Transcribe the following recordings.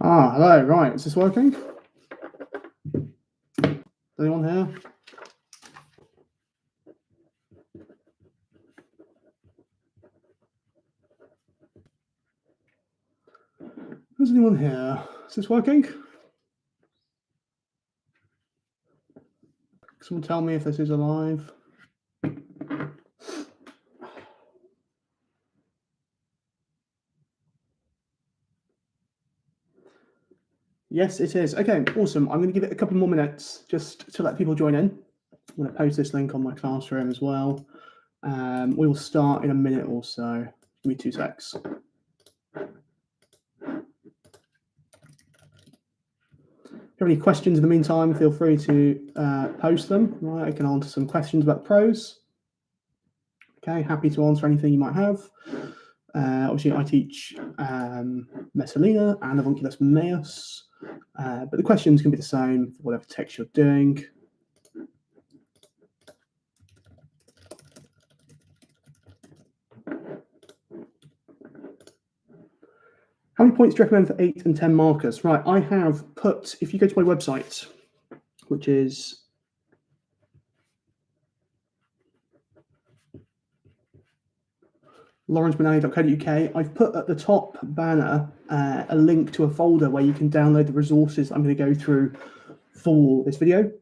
Hello, right, is this working? Anyone here? Is anyone here? Is this working? Someone tell me if this is alive. Yes, it is. Okay, awesome. I'm going to give it a couple more minutes just to let people join in. I'm going to post this link on my classroom as well. We will start in a minute or so. Give me 2 secs. If you have any questions in the meantime, feel free to post them. Right, I can answer some questions about Prose. Okay, happy to answer anything you might have. Obviously, I teach Messalina and Avunculus Meus, but the questions can be the same for whatever text you're doing. How many points do you recommend for 8 and 10 markers? Right, I have put, if you go to my website, which is lawrencemanali.co.uk, I've put at the top banner a link to a folder where you can download the resources I'm going to go through for this video.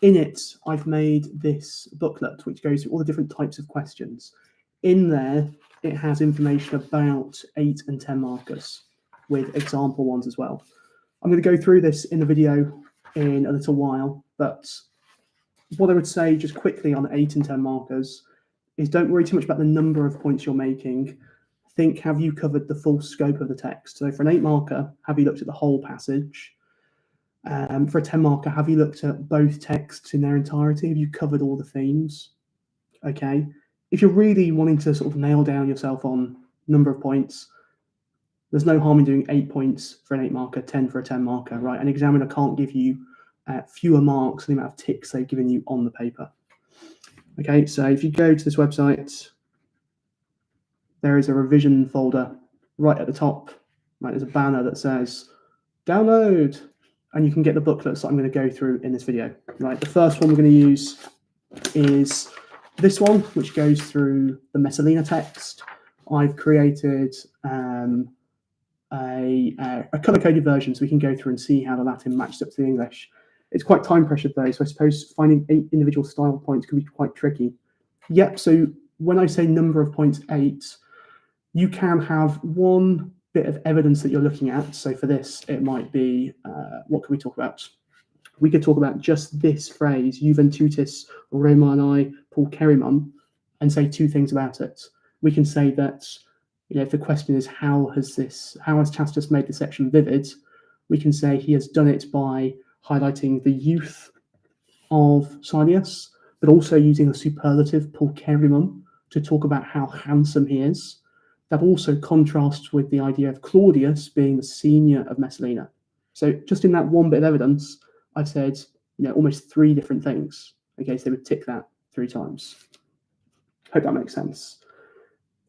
In it, I've made this booklet, which goes through all the different types of questions. In there, it has information about 8 and 10 markers with example ones as well. I'm going to go through this in the video in a little while, but what I would say just quickly on 8 and 10 markers is don't worry too much about the number of points you're making. Think, have you covered the full scope of the text? So for an 8 marker, have you looked at the whole passage? For a 10 marker, have you looked at both texts in their entirety? Have you covered all the themes? Okay. If you're really wanting to sort of nail down yourself on number of points, there's no harm in doing 8 points for an 8 marker, 10 for a 10 marker, right? An examiner can't give you fewer marks than the amount of ticks they've given you on the paper. Okay, so if you go to this website, there is a revision folder right at the top. Right, there's a banner that says download, and you can get the booklets that I'm going to go through in this video. Right, the first one we're going to use is this one, which goes through the Messalina text. I've created a color-coded version so we can go through and see how the Latin matches up to the English. It's quite time-pressured though, so I suppose finding 8 individual style points can be quite tricky. Yep, so when I say number of points 8, you can have one bit of evidence that you're looking at. So for this, it might be, what can we talk about? We could talk about just this phrase, Juventutis Romani pulcherrimum, and say 2 things about it. We can say that, you know, if the question is how has Tacitus made the section vivid, we can say he has done it by highlighting the youth of Silius, but also using the superlative pulcherrimum to talk about how handsome he is. That also contrasts with the idea of Claudius being the senior of Messalina. So just in that one bit of evidence, I've said, you know, almost 3 different things. Okay, so they would tick that 3 times. Hope that makes sense.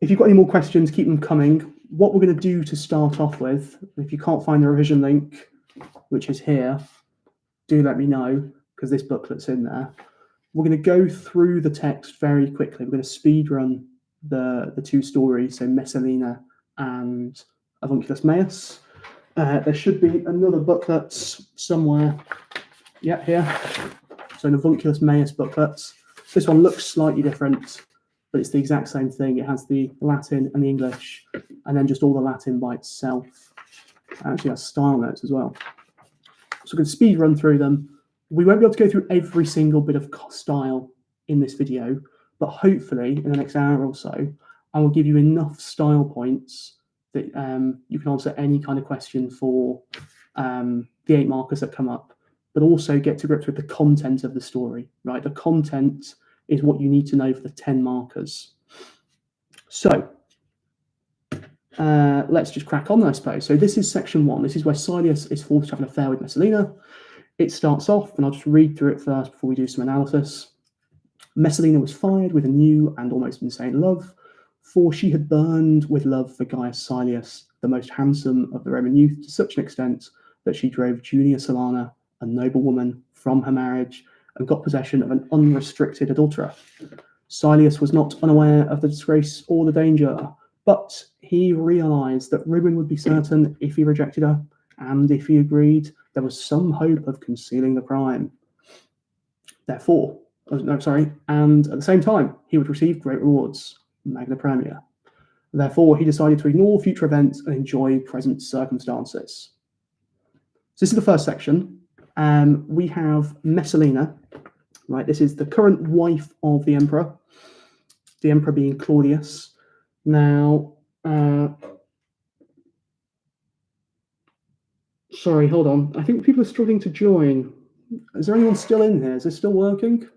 If you've got any more questions, keep them coming. What we're going to do to start off with, if you can't find the revision link, which is here, do let me know, because this booklet's in there. We're going to go through the text very quickly. We're going to speed run the 2 stories, so Messalina and Avunculus Meus. There should be another booklet somewhere. Yeah, here. So an Avunculus Meus booklet. This one looks slightly different, but it's the exact same thing. It has the Latin and the English, and then just all the Latin by itself. It actually has style notes as well. So we're going to speed run through them. We won't be able to go through every single bit of style in this video, but hopefully in the next hour or so, I will give you enough style points that you can answer any kind of question for the 8 markers that come up, but also get to grips with the content of the story, right? The content is what you need to know for the 10 markers. So let's just crack on, I suppose. So this is section 1. This is where Silius is forced to have an affair with Messalina. It starts off, and I'll just read through it first before we do some analysis. Messalina was fired with a new and almost insane love For she had burned with love for Gaius Silius, the most handsome of the Roman youth, to such an extent that she drove Julia Silana, a noblewoman, from her marriage and got possession of an unrestricted adulterer. Silius was not unaware of the disgrace or the danger, but he realized that ruin would be certain if he rejected her, and if he agreed, there was some hope of concealing the crime. Therefore, and at the same time, he would receive great rewards, magna premia. Therefore, he decided to ignore future events and enjoy present circumstances. So this is the first section. We have Messalina, right? This is the current wife of the emperor being Claudius. Now, sorry, hold on. I think people are struggling to join. Is there anyone still in here? Is this still working?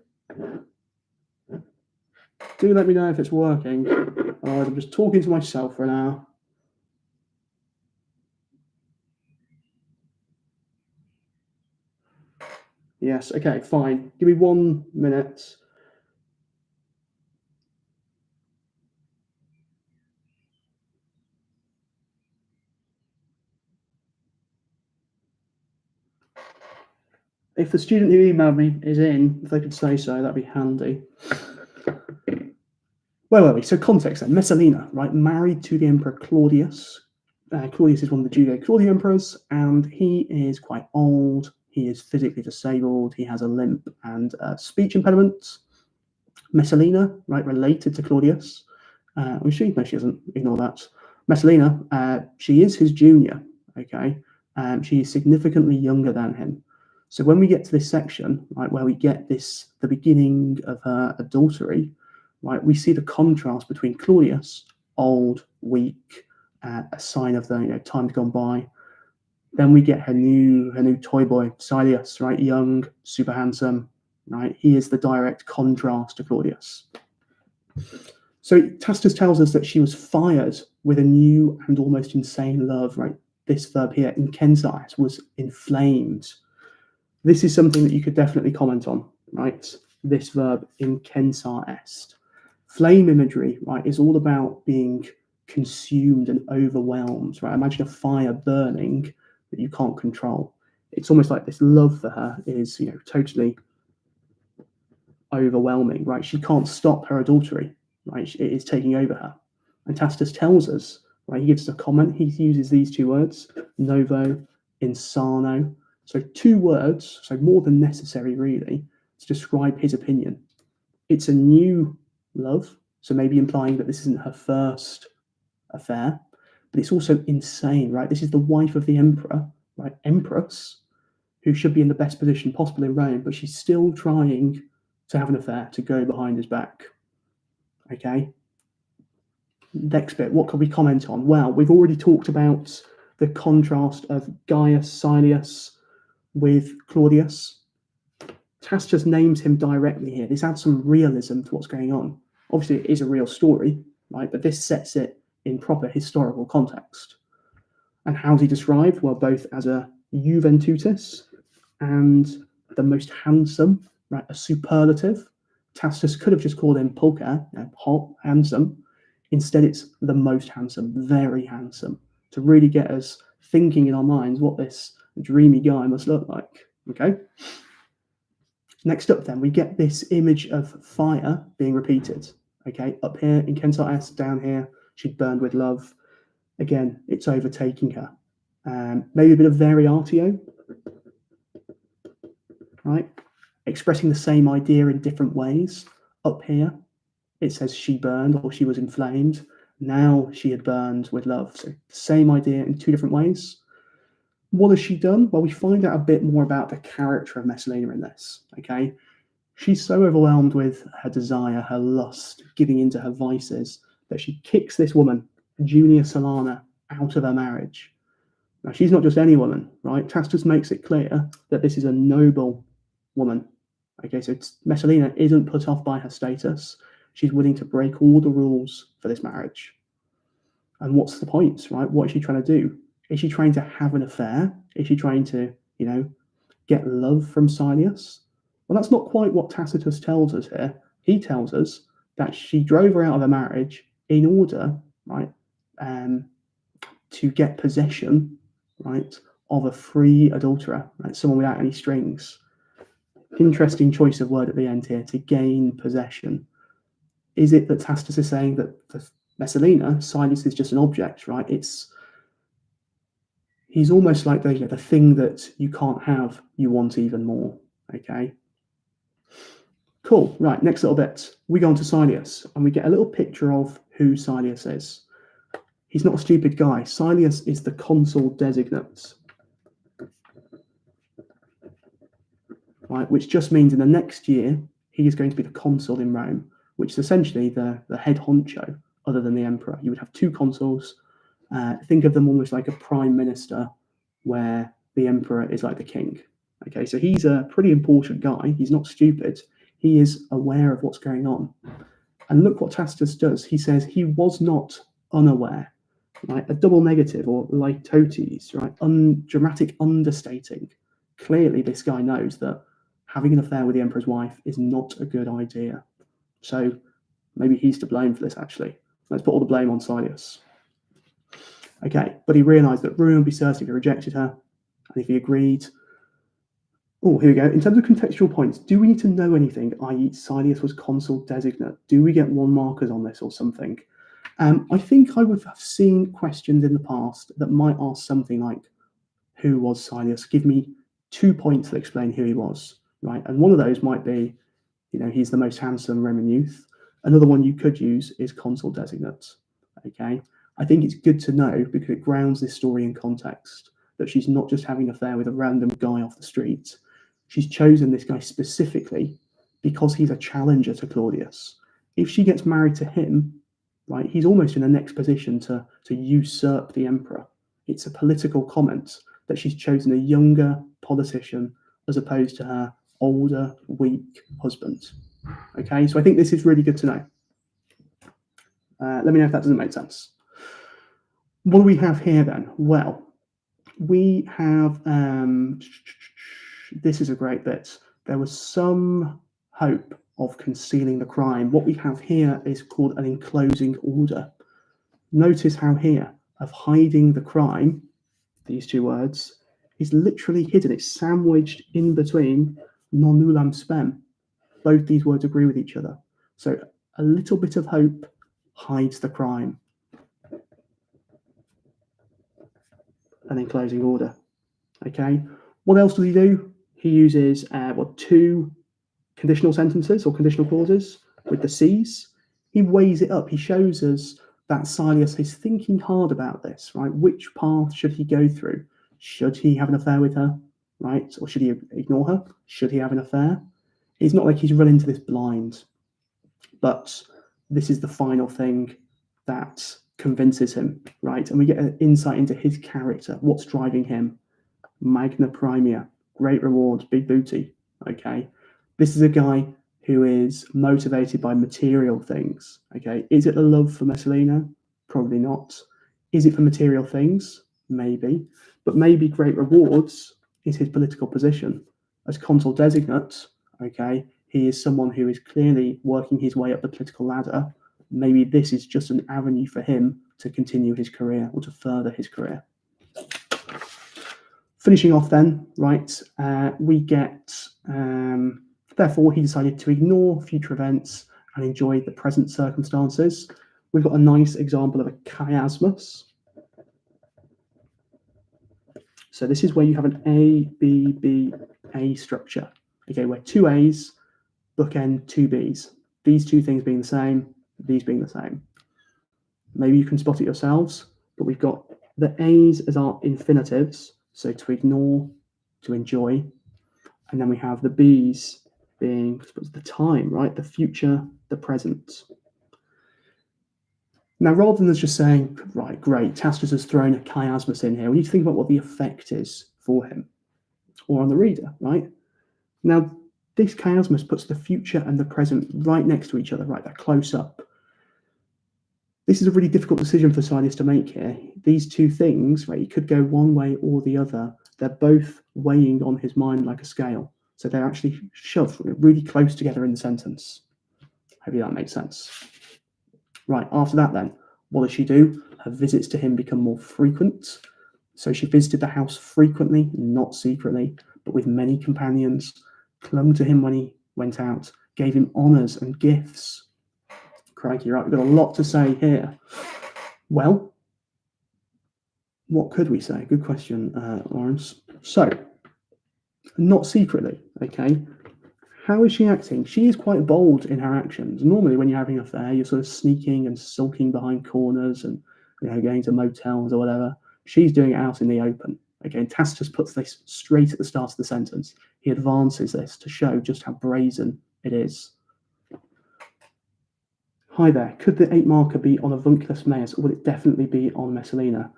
Do let me know if it's working. I'm just talking to myself for now. Yes, okay, fine. Give me 1 minute. If the student who emailed me is in, if they could say so, that'd be handy. Where were we? So context then. Messalina, right, married to the Emperor Claudius. Claudius is one of the Judeo-Claudian emperors, and he is quite old. He is physically disabled. He has a limp and a speech impediment. Messalina, right, related to Claudius. No, she isn't. Ignore that. Messalina, she is his junior, okay? She is significantly younger than him. So when we get to this section, right, where we get the beginning of her adultery, right, we see the contrast between Claudius, old, weak, a sign of the times gone by. Then we get her new toy boy, Silius, right, young, super handsome, right? He is the direct contrast to Claudius. So Tacitus tells us that she was fired with a new and almost insane love, right? This verb here, incensais, was inflamed. This is something that you could definitely comment on, right? This verb, incensa est. Flame imagery, right, is all about being consumed and overwhelmed, right? Imagine a fire burning that you can't control. It's almost like this love for her is, totally overwhelming, right? She can't stop her adultery, right? It is taking over her. And Tacitus tells us, right, he gives us a comment. He uses these two words, novo, insano. So 2 words, so more than necessary, really, to describe his opinion. It's a new love, so maybe implying that this isn't her first affair, but it's also insane, right? This is the wife of the emperor, right? Empress, who should be in the best position possible in Rome, but she's still trying to have an affair, to go behind his back. Okay? Next bit, what can we comment on? Well, we've already talked about the contrast of Gaius Silius with Claudius. Tacitus names him directly here. This adds some realism to what's going on. Obviously, it is a real story, right? But this sets it in proper historical context. And how's he described? Well, both as a juventutis and the most handsome, right? A superlative. Tacitus could have just called him pulcher, hot, handsome. Instead, it's the most handsome, very handsome, to really get us thinking in our minds what this dreamy guy must look like. Okay. Next up, then, we get this image of fire being repeated. Okay, up here in Kensal S, down here, she'd burned with love. Again, it's overtaking her. Maybe a bit of variatio, right? Expressing the same idea in different ways. Up here, it says she burned or she was inflamed. Now she had burned with love. So same idea in 2 different ways. What has she done? Well, we find out a bit more about the character of Messalina in this, okay? She's so overwhelmed with her desire, her lust, giving into her vices, that she kicks this woman, Julia Silana, out of her marriage. Now, she's not just any woman, right? Tacitus makes it clear that this is a noble woman. Okay, so Messalina isn't put off by her status. She's willing to break all the rules for this marriage. And what's the point, right? What is she trying to do? Is she trying to have an affair? Is she trying to, get love from Silius? Well, that's not quite what Tacitus tells us here. He tells us that she drove her out of her marriage in order, right, to get possession, right, of a free adulterer, right, someone without any strings. Interesting choice of word at the end here, to gain possession. Is it that Tacitus is saying that for Messalina, Silius is just an object, right? He's almost like the thing that you can't have, you want even more, okay? Cool, right, next little bit. We go on to Silius, and we get a little picture of who Silius is. He's not a stupid guy. Silius is the consul designate, right? Which just means in the next year, he is going to be the consul in Rome, which is essentially the head honcho, other than the emperor. You would have two consuls. Think of them almost like a prime minister, where the emperor is like the king. Okay, so he's a pretty important guy. He's not stupid. He is aware of what's going on. And look what Tacitus does. He says he was not unaware, right? A double negative, or litotes, right? Dramatic understating. Clearly, this guy knows that having an affair with the emperor's wife is not a good idea. So maybe he's to blame for this, actually. Let's put all the blame on Silius. Okay, but he realised that ruin would be certain if he rejected her, and if he agreed. Oh, here we go. In terms of contextual points, do we need to know anything, i.e. Silius was consul designate? Do we get 1 markers on this or something? I think I would have seen questions in the past that might ask something like, who was Silius? Give me 2 points that explain who he was, right? And one of those might be, he's the most handsome Roman youth. Another one you could use is consul designate, okay? I think it's good to know because it grounds this story in context, that she's not just having an affair with a random guy off the street. She's chosen this guy specifically because he's a challenger to Claudius. If she gets married to him, right, he's almost in the next position to usurp the emperor. It's a political comment that she's chosen a younger politician as opposed to her older, weak husband. Okay, so I think this is really good to know. Let me know if that doesn't make sense. What do we have here then? Well, we have, this is a great bit. There was some hope of concealing the crime. What we have here is called an enclosing order. Notice how here, of hiding the crime, these 2 words, is literally hidden. It's sandwiched in between non nullam spem. Both these words agree with each other. So a little bit of hope hides the crime. An enclosing order. Okay. What else does he do? He uses 2 conditional sentences or conditional clauses with the C's. He weighs it up. He shows us that Silius is thinking hard about this, right? Which path should he go through? Should he have an affair with her, right? Or should he ignore her? Should he have an affair? It's not like he's run into this blind, but this is the final thing that convinces him, right? And we get an insight into his character, what's driving him. Magna Primia, great rewards, big booty, okay? This is a guy who is motivated by material things, okay? Is it the love for Messalina? Probably not. Is it for material things? Maybe. But maybe great rewards is his political position. As consul designate, okay, he is someone who is clearly working his way up the political ladder. Maybe this is just an avenue for him to continue his career or to further his career. Finishing off then, right, we get, therefore he decided to ignore future events and enjoy the present circumstances. We've got a nice example of a chiasmus. So this is where you have an A, B, B, A structure, okay, where 2 A's bookend 2 B's. These 2 things being the same, these being the same. Maybe you can spot it yourselves, but we've got the A's as our infinitives, so to ignore, to enjoy, and then we have the B's being, I suppose, the time, right? The future, the present. Now, rather than just saying, right, great, Tacitus has thrown a chiasmus in here, we need to think about what the effect is for him or on the reader, right? Now, this chiasmus puts the future and the present right next to each other, right? They're close up. This is a really difficult decision for Silius to make here. These 2 things, right, he could go one way or the other. They're both weighing on his mind like a scale. So they're actually shoved really close together in the sentence. Hopefully that makes sense. Right, after that then, what does she do? Her visits to him become more frequent. So she visited the house frequently, not secretly, but with many companions, clung to him when he went out, gave him honours and gifts. Crikey, right, we've got a lot to say here. Well, what could we say? Good question, Lawrence. So, not secretly, okay? How is she acting? She is quite bold in her actions. Normally, when you're having an affair, you're sort of sneaking and sulking behind corners and going to motels or whatever. She's doing it out in the open. Again, Tacitus puts this straight at the start of the sentence. He advances this to show just how brazen it is. Hi there. Could the 8 marker be on Avunculus Maius, or would it definitely be on Messalina?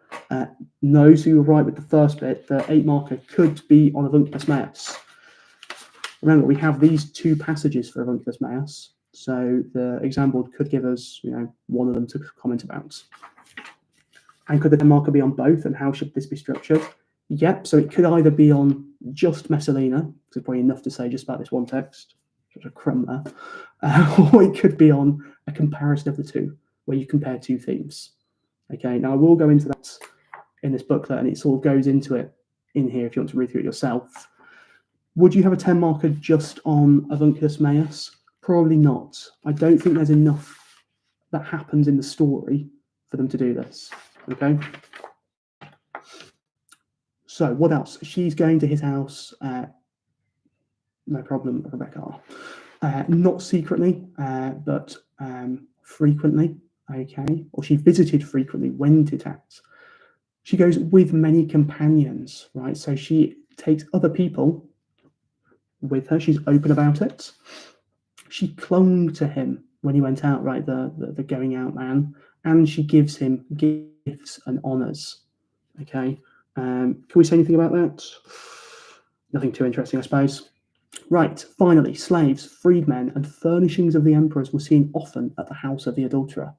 No, so you're right with the first bit. The 8 marker could be on Avunculus Maius. Remember, we have these 2 passages for Avunculus Maius, so the exam board could give us, one of them to comment about. And could the 10 marker be on both, and how should this be structured? Yep, so it could either be on just Messalina, which is probably enough to say just about this one text, just a crumb there, or it could be on a comparison of the 2, where you compare 2 themes. Okay, now I will go into that in this booklet, and it sort of goes into it in here if you want to read through it yourself. Would you have a 10 marker just on Avunculus Maius? Probably not. I don't think there's enough that happens in the story for them to do this. Okay. So what else? She's going to his house. No problem, Rebecca. Not secretly, but frequently. Okay. Or she visited frequently. When did that? She goes with many companions, right? So she takes other people with her. She's open about it. She clung to him when he went out, right? The going out man, and she gives him gifts and honors. Okay. Can we say anything about that? Nothing too interesting, I suppose. Right. Finally, slaves, freedmen, and furnishings of the emperors were seen often at the house of the adulterer.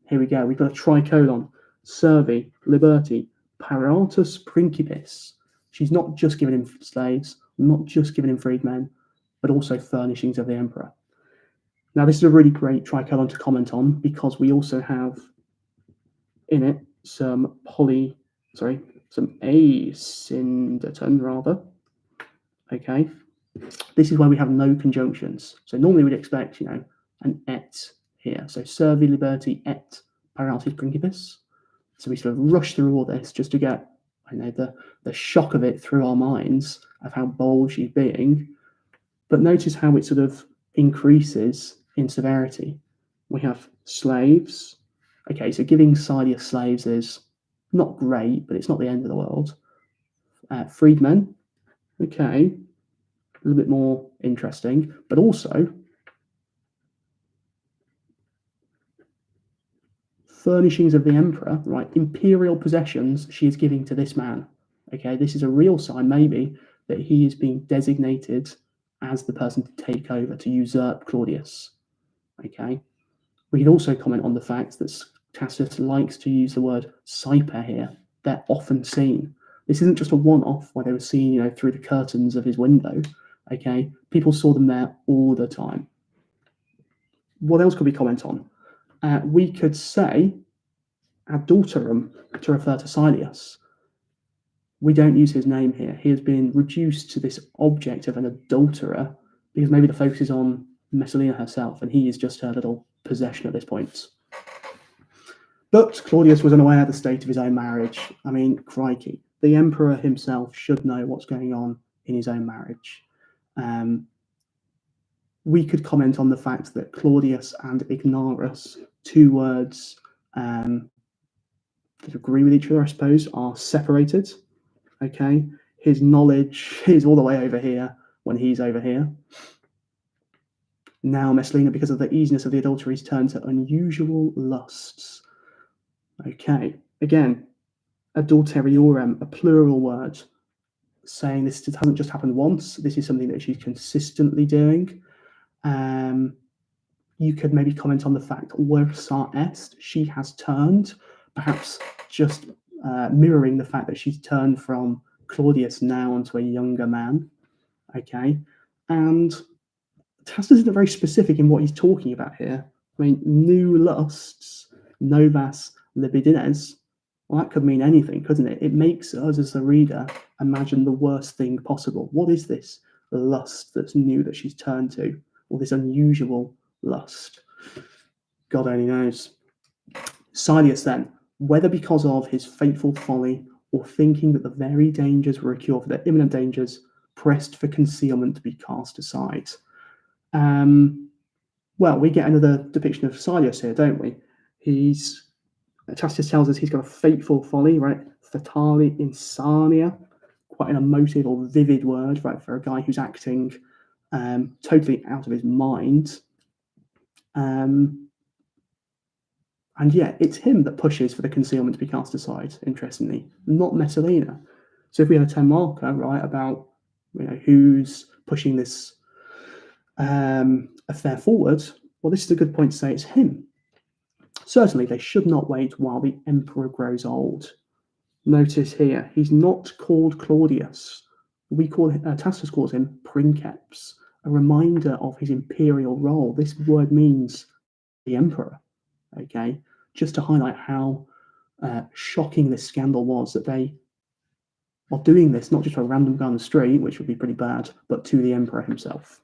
Here we go. We've got a tricolon: servi, liberti, paratus principis. She's not just giving him slaves, not just giving him freedmen, but also furnishings of the emperor. Now, this is a really great tricolon to comment on, because we also have in it some asyndeton rather. Okay, this is where we have no conjunctions. So normally we'd expect, an et here. So servi, liberti, et paratus principis. So we sort of rush through all this just to get, the shock of it through our minds of how bold she's being. But notice how it sort of increases in severity. We have slaves. Okay, so giving Silius slaves is not great, but it's not the end of the world. Freedmen. Okay, a little bit more interesting, but also furnishings of the emperor, right? Imperial possessions she is giving to this man. Okay, this is a real sign, maybe, that he is being designated as the person to take over, to usurp Claudius. Okay, we can also comment on the fact that Tacitus likes to use the word "cyper" here. They're often seen. This isn't just a one-off where they were seen, through the curtains of his window. Okay, people saw them there all the time. What else could we comment on? We could say adulterum to refer to Silius. We don't use his name here. He has been reduced to this object of an adulterer because maybe the focus is on Messalina herself, and he is just her little possession at this point. But Claudius was unaware of the state of his own marriage. I mean, crikey, the emperor himself should know what's going on in his own marriage. We could comment on the fact that Claudius and Ignarus, 2 words that agree with each other, I suppose, are separated. Okay, his knowledge is all the way over here when he's over here. Now Messalina, because of the easiness of the adulteries, turned to unusual lusts. Okay, again, adulteriorem, a plural word, saying this hasn't just happened once. This is something that she's consistently doing. You could maybe comment on the fact versa est, she has turned, perhaps just mirroring the fact that she's turned from Claudius now onto a younger man. Okay, and Tacitus isn't very specific in what he's talking about here. I mean, new lusts, novas libidines, well, that could mean anything, couldn't it? It makes us as the reader imagine the worst thing possible. What is this lust that's new that she's turned to, or this unusual lust? God only knows. Silius then, whether because of his fateful folly or thinking that the very dangers were a cure for their imminent dangers, pressed for concealment to be cast aside. Well, we get another depiction of Silius here, don't we? Tacitus tells us he's got a fateful folly, right? Fatale insania, quite an emotive or vivid word, right, for a guy who's acting totally out of his mind. And yet, it's him that pushes for the concealment to be cast aside, interestingly, not Messalina. So if we have a 10 marker, right, about who's pushing this affair forward, well, this is a good point to say it's him. Certainly, they should not wait while the emperor grows old. Notice here, he's not called Claudius. Tacitus calls him princeps, a reminder of his imperial role. This word means the emperor, okay? Just to highlight how shocking this scandal was, that they are doing this not just to a random guy on the street, which would be pretty bad, but to the emperor himself.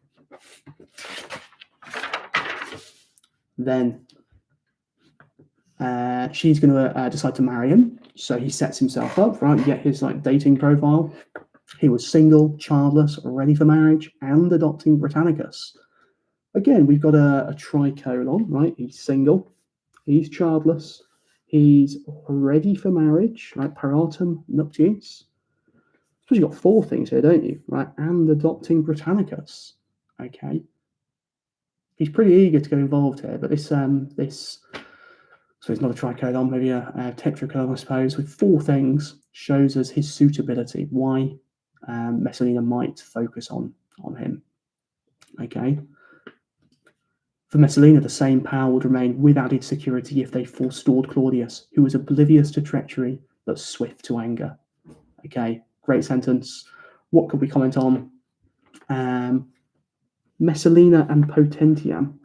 Then she's going to decide to marry him, so he sets himself up, right? You get his dating profile. He was single, childless, ready for marriage, and adopting Britannicus. Again, we've got a tricolon, right? He's single, he's childless, he's ready for marriage, right? Paratum nuptiis. I suppose you've got 4 things here, don't you? Right? And adopting Britannicus. Okay. He's pretty eager to get involved here, but so it's not a tricolon, maybe a tetracolon, I suppose, with 4 things, shows us his suitability, why Messalina might focus on him. Okay. For Messalina, the same power would remain with added security if they forestalled Claudius, who was oblivious to treachery but swift to anger. Okay, great sentence. What could we comment on? Messalina and potentiam,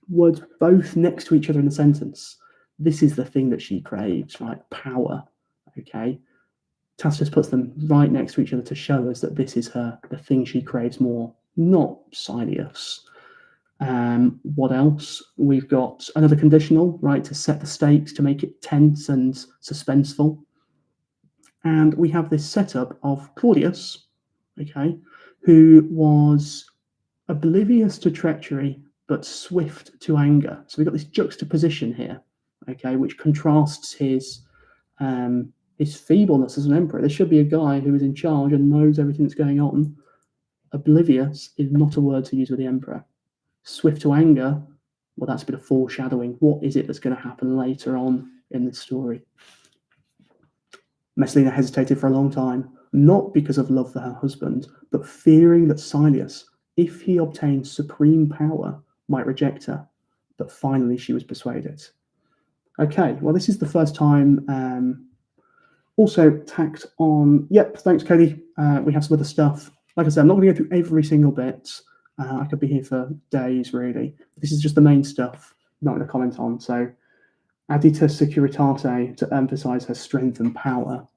words both next to each other in the sentence. This is the thing that she craves, right? Power. Okay. Tacitus puts them right next to each other to show us that this is the thing she craves more, not Silius. What else? We've got another conditional, right, to set the stakes, to make it tense and suspenseful. And we have this setup of Claudius, okay, who was oblivious to treachery but swift to anger. So we've got this juxtaposition here, okay, which contrasts his feebleness as an emperor. There should be a guy who is in charge and knows everything that's going on. Oblivious is not a word to use with the emperor. Swift to anger, well, that's a bit of foreshadowing. What is it that's going to happen later on in the story? Messalina hesitated for a long time, not because of love for her husband, but fearing that Silius, if he obtained supreme power, might reject her. But finally she was persuaded. Okay, well, this is the first time also tacked on. Yep, thanks, Cody. We have some other stuff. Like I said, I'm not going to go through every single bit. I could be here for days, really. This is just the main stuff, not going to comment on. So, addita securitate, to emphasize her strength and power.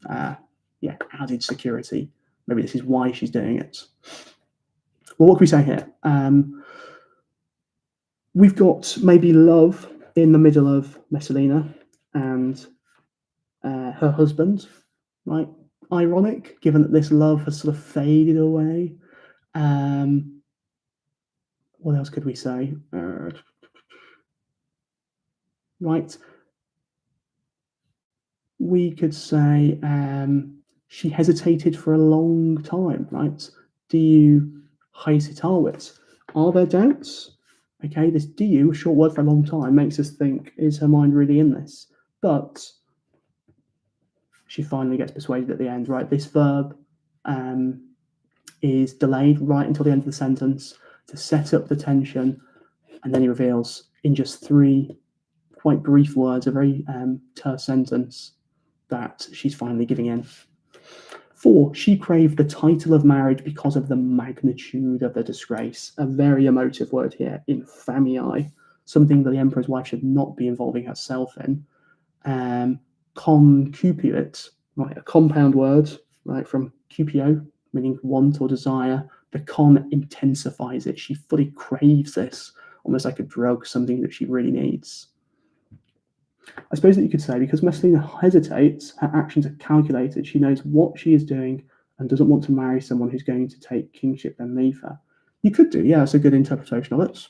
Added security. Maybe this is why she's doing it. Well, what can we say here? We've got maybe love in the middle of Messalina and her husband, right? Ironic, given that this love has sort of faded away. What else could we say? Right. We could say she hesitated for a long time, right? Do you hesitavit? Are there doubts? Okay, this do, a short word for a long time, makes us think, is her mind really in this? But she finally gets persuaded at the end, right? This verb is delayed right until the end of the sentence to set up the tension, and then he reveals in just 3 quite brief words, a very terse sentence, that she's finally giving in. 4, she craved the title of marriage because of the magnitude of the disgrace. A very emotive word here, infamiae. something that the emperor's wife should not be involving herself in. Concupulate, right, a compound word, right, from cupio, meaning want or desire. The con intensifies it. She fully craves this, almost like a drug, something that she really needs. I suppose that you could say, because Messalina hesitates, her actions are calculated. She knows what she is doing and doesn't want to marry someone who's going to take kingship and leave her. You could do, yeah, it's a good interpretation of it.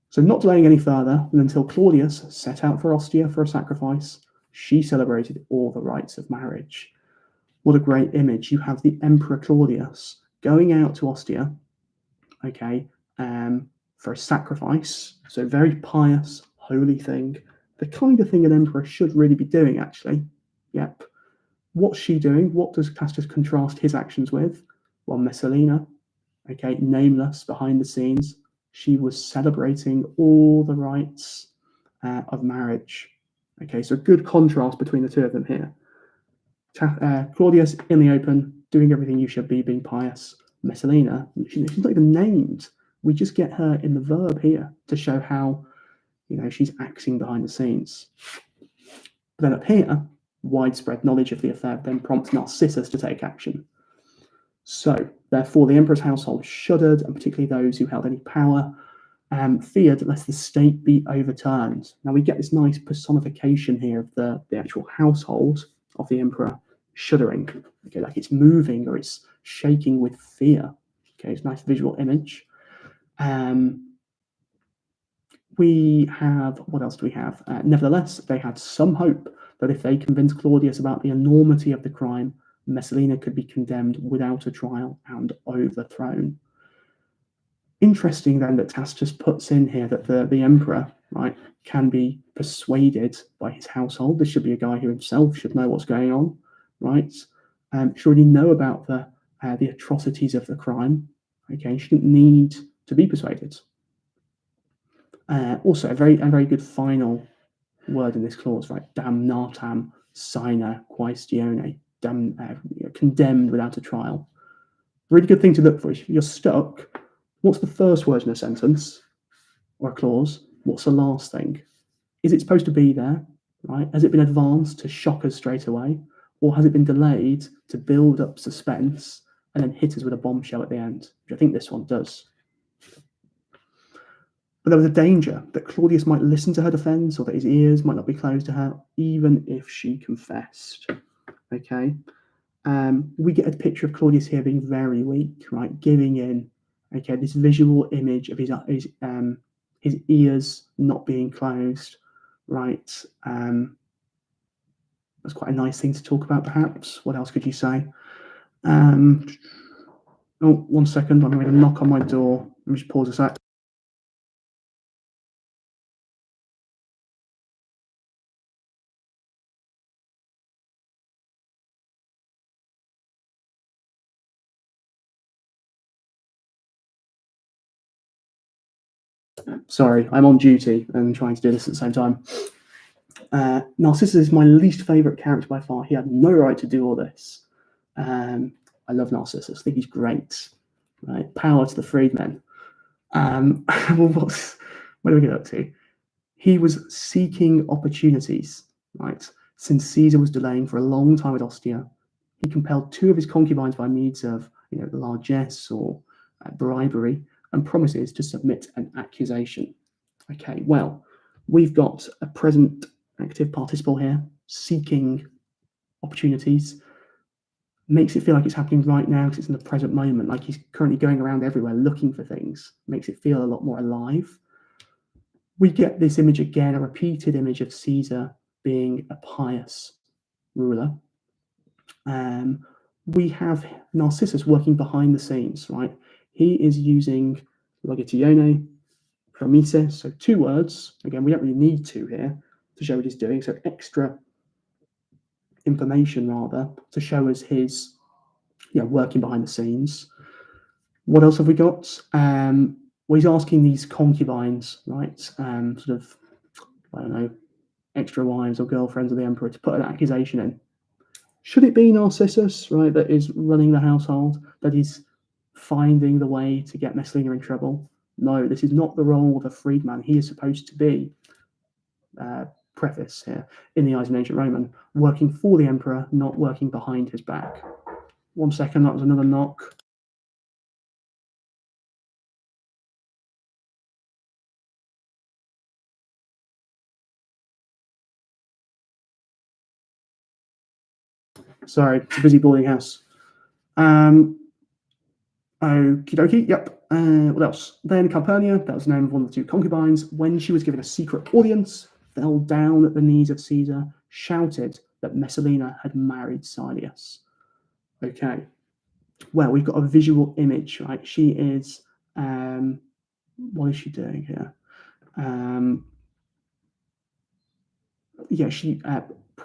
So not delaying any further, and until Claudius set out for Ostia for a sacrifice, she celebrated all the rites of marriage. What a great image. You have the Emperor Claudius going out to Ostia, okay, for a sacrifice. So very pious, holy thing. The kind of thing an emperor should really be doing, actually. Yep. What's she doing? What does Tacitus contrast his actions with? Well, Messalina, okay, nameless behind the scenes, she was celebrating all the rites of marriage. Okay, so good contrast between the two of them here. Claudius in the open, doing everything you should be, being pious. Messalina, she's not even named. We just get her in the verb here to show how, she's acting behind the scenes. But then up here, widespread knowledge of the affair then prompts Narcissus to take action. So, therefore, the emperor's household shuddered, and particularly those who held any power, feared lest the state be overturned. Now, we get this nice personification here of the actual household of the emperor shuddering, okay, like it's moving or it's shaking with fear. Okay, it's a nice visual image. We have, what else do we have? Nevertheless, they had some hope that if they convinced Claudius about the enormity of the crime, Messalina could be condemned without a trial and overthrown. Interesting then that Tacitus puts in here that the emperor, right, can be persuaded by his household. This should be a guy who himself should know what's going on, right? Should already know about the atrocities of the crime. Okay, shouldn't need to be persuaded. Also, a very good final word in this clause, right? Damnatam sine quaestione, condemned without a trial. Really good thing to look for. If you're stuck, what's the first word in a sentence or a clause? What's the last thing? Is it supposed to be there, right? Has it been advanced to shock us straight away? Or has it been delayed to build up suspense and then hit us with a bombshell at the end? Which I think this one does. But there was a danger that Claudius might listen to her defense or that his ears might not be closed to her, even if she confessed. Okay. We get a picture of Claudius here being very weak, right? Giving in, okay, this visual image of his ears not being closed, right? That's quite a nice thing to talk about, perhaps. What else could you say? Oh, 1 second. I'm going to knock on my door. Let me just pause a sec. Sorry, I'm on duty and trying to do this at the same time. Narcissus is my least favourite character by far. He had no right to do all this. I love Narcissus. I think he's great. Right? Power to the freedmen. Well, where do we get up to? He was seeking opportunities, right? Since Caesar was delaying for a long time at Ostia, he compelled 2 of his concubines by means of, largesse or bribery and promises to submit an accusation. Okay, well, we've got a present active participle here, seeking opportunities. Makes it feel like it's happening right now because it's in the present moment, like he's currently going around everywhere looking for things. Makes it feel a lot more alive. We get this image again, a repeated image of Caesar being a pious ruler. We have Narcissus working behind the scenes, right? He is using logitione, promises, so 2 words. Again, we don't really need 2 here to show what he's doing, so extra information rather to show us his working behind the scenes. What else have we got? Well, he's asking these concubines, right, sort of, I don't know, extra wives or girlfriends of the emperor to put an accusation in. Should it be Narcissus, right, that is running the household, that is finding the way to get Messalina in trouble? No, this is not the role of a freedman. He is supposed to be, preface here, in the eyes of an ancient Roman, working for the emperor, not working behind his back. 1 second, that was another knock. Sorry, it's a busy boarding house. Okie dokie, yep. What else? Then Calpurnia, that was the name of one of the 2 concubines, when she was given a secret audience, fell down at the knees of Caesar, shouted that Messalina had married Silius. Okay. Well, we've got a visual image, right? She is, what is she doing here? Yeah, she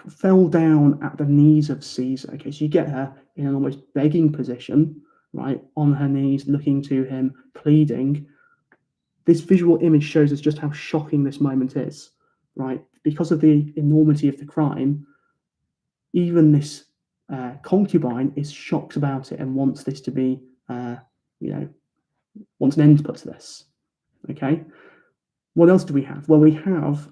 fell down at the knees of Caesar. Okay, so you get her in an almost begging position, right, on her knees, looking to him, pleading. This visual image shows us just how shocking this moment is, right? Because of the enormity of the crime, even this concubine is shocked about it and wants this to be, wants an end put to this. Okay. What else do we have? Well, we have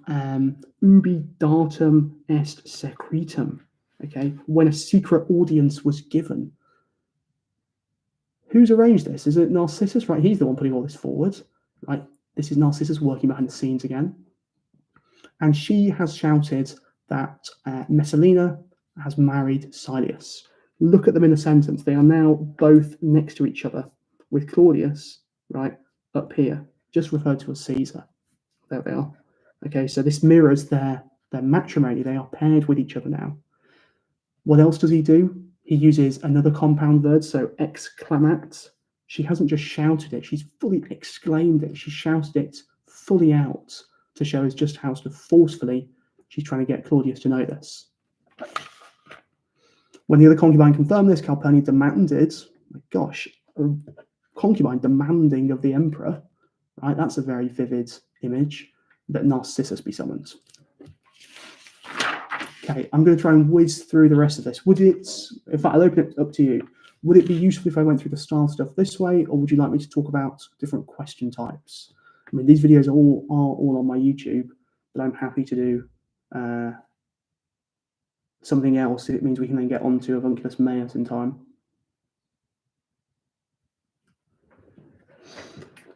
ubi datum est secretum. Okay, when a secret audience was given. Who's arranged this? Is it Narcissus? Right, he's the one putting all this forward. Right, this is Narcissus working behind the scenes again. And she has shouted that Messalina has married Silius. Look at them in a sentence. They are now both next to each other, with Claudius, right, up here, just referred to as Caesar. There they are. Okay, so this mirrors their matrimony. They are paired with each other now. What else does he do? He uses another compound verb, so exclamat. She hasn't just shouted it, she's fully exclaimed it. She shouted it fully out to show us just how sort of forcefully she's trying to get Claudius to know this. When the other concubine confirmed this, Calpurnia demanded, my gosh, a concubine demanding of the emperor, right? That's a very vivid image, that Narcissus be summoned. Okay, I'm going to try and whiz through the rest of this. Would it, in fact, I'll open it up to you. Would it be useful if I went through the style stuff this way, or would you like me to talk about different question types? I mean, these videos are all on my YouTube, but I'm happy to do something else if it means we can then get onto Avunculus Maius in time.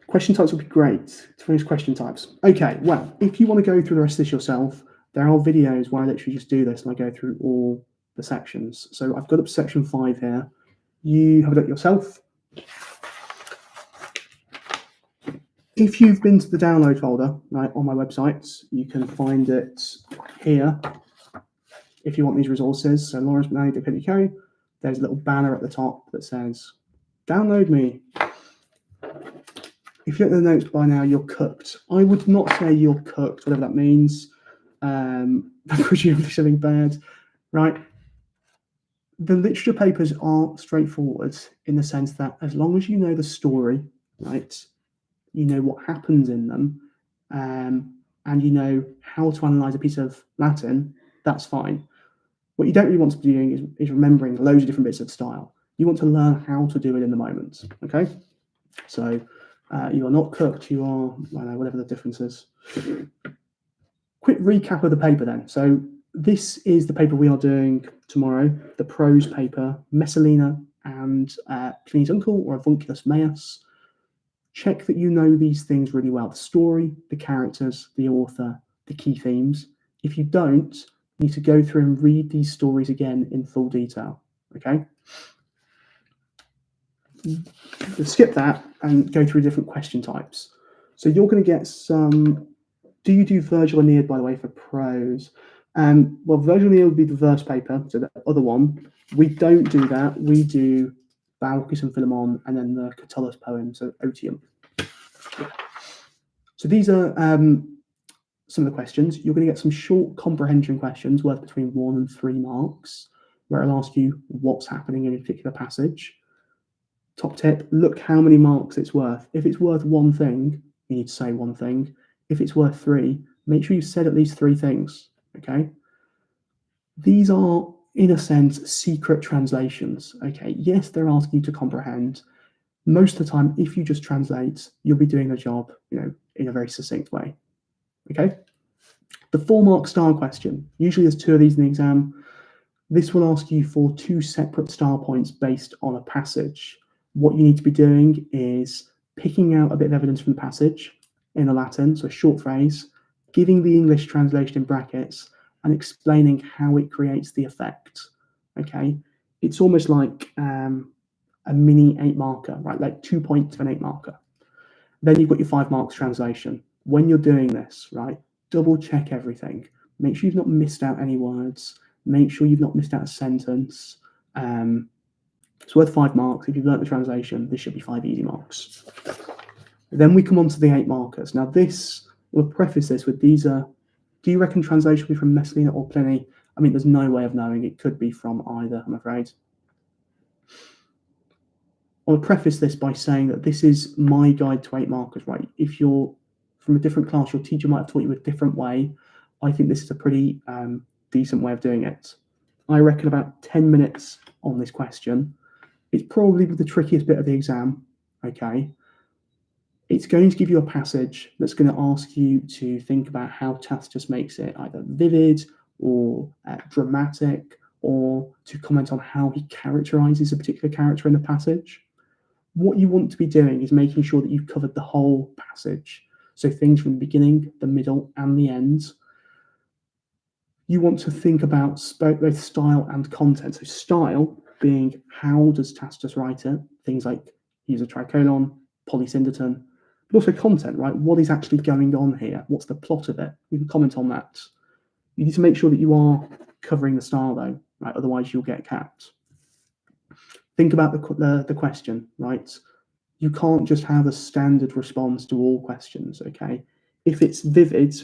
Question types would be great to finish question types. Okay, well, if you want to go through the rest of this yourself, there are videos where I literally just do this and I go through all the sections. So I've got up to section 5 here. You have a look yourself. If you've been to the download folder, right, on my website, you can find it here. If you want these resources, so lawrencebenani.co.uk, there's a little banner at the top that says, download me. If you look at the notes by now, you're cooked. I would not say you're cooked, whatever that means. Presumably something bad, right? The literature papers are straightforward in the sense that as long as you know the story, right, you know what happens in them, and you know how to analyze a piece of Latin, that's fine. What you don't really want to be doing is remembering loads of different bits of style. You want to learn how to do it in the moment, okay? So you are not cooked, you are, I don't know, whatever the difference is. Quick recap of the paper then. So this is the paper we are doing tomorrow, the prose paper, Messalina and Pliny's uncle, or Avunculus Maius. Check that you know these things really well. The story, the characters, the author, the key themes. If you don't, you need to go through and read these stories again in full detail, okay? We'll skip that and go through different question types. So you're going to get some. Do you do Virgil Aeneid, by the way, for prose? Well, Virgil Aeneid would be the verse paper, so the other one. We don't do that. We do Baucis and Philemon, and then the Catullus poem, so Otium. So these are some of the questions. You're going to get some short comprehension questions worth between 1 and 3 marks, where it'll ask you what's happening in a particular passage. Top tip, look how many marks it's worth. If it's worth one thing, you need to say one thing. If it's worth 3, make sure you've said at least 3 things, okay? These are, in a sense, secret translations, okay? Yes, they're asking you to comprehend. Most of the time, if you just translate, you'll be doing the job, in a very succinct way. Okay. The 4-mark style question. Usually there's 2 of these in the exam. This will ask you for 2 separate style points based on a passage. What you need to be doing is picking out a bit of evidence from the passage in the Latin, so a short phrase, giving the English translation in brackets, and explaining how it creates the effect. Okay, it's almost like a mini 8-marker, right? Like 2 points of an 8-marker. Then you've got your 5 marks translation. When you're doing this, right, double check everything. Make sure you've not missed out any words. Make sure you've not missed out a sentence. It's worth 5 marks. If you've learnt the translation, this should be 5 easy marks. Then we come on to the 8 markers. Now this, we'll preface this with these are, do you reckon translation will be from Messalina or Pliny? I mean, there's no way of knowing. It could be from either, I'm afraid. I'll preface this by saying that this is my guide to 8 markers, right? If you're from a different class, your teacher might have taught you a different way. I think this is a pretty decent way of doing it. I reckon about 10 minutes on this question. It's probably the trickiest bit of the exam, okay? It's going to give you a passage that's going to ask you to think about how Tacitus makes it either vivid or dramatic, or to comment on how he characterizes a particular character in the passage. What you want to be doing is making sure that you've covered the whole passage. So things from the beginning, the middle, and the end. You want to think about both style and content. So style being, how does Tacitus write it? Things like use a tricolon, polysyndeton, but also content, right? What is actually going on here? What's the plot of it? You can comment on that. You need to make sure that you are covering the style though, right? Otherwise you'll get capped. Think about the question, right? You can't just have a standard response to all questions, okay? If it's vivid,